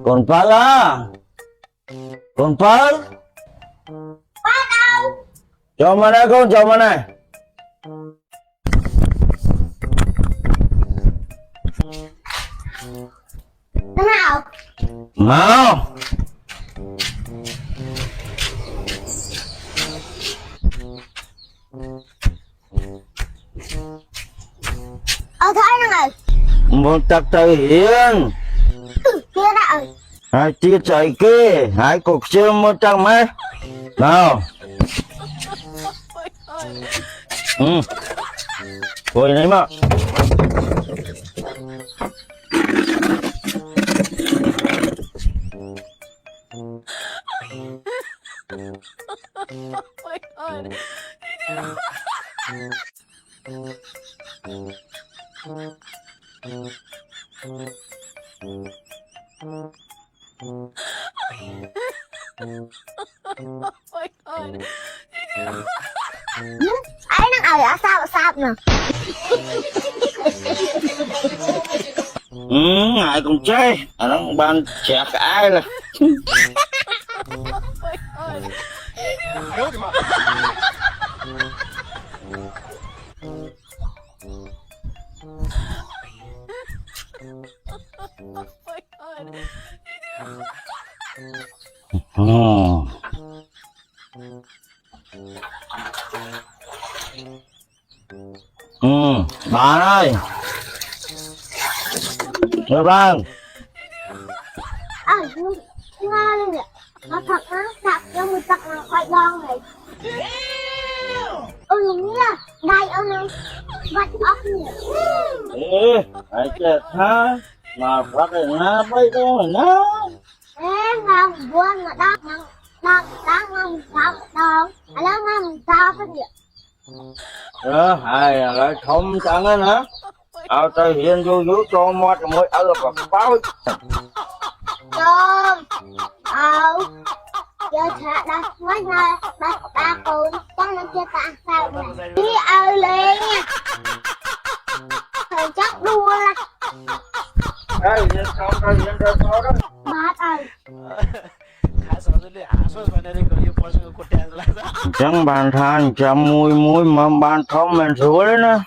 Con Phật á, con Phật, cho mà đây con, cho mà này. Thế nào? Mau. Thấy nó rồi. Một tập thể hiện. Kia đã rồi. Hai tia chạy kia, hai cục xưa một trăm mấy. Nào. Thôi đấy mà. Ấy nó ở sao nè. Ai cũng chơi, nó ban chẹt ai là. Bạn ơi, được không? Ngon luôn nè. Nó thật cho người thật là khoai ngon này. Đúng là đây ông ơi, vắt ốc nè. Hãy chết ha, mà bắt được nó bây giờ nó. Ngon buông mà ngon ngon sao đâu. Ngon sao cái gì? Hay là không chẳng á hả? Tao hiện vô cho một mỗi ở vào báo. Cơm. Giờ thả đặt mấy ngày đặt ba con chắc nó chưa ta sao này. Đi lên nha. Thời chắc đua là. Không hiện ra sao đó. Bát ơi. Chẳng bàn than chạm mùi mà bàn không mình rủa đấy nè.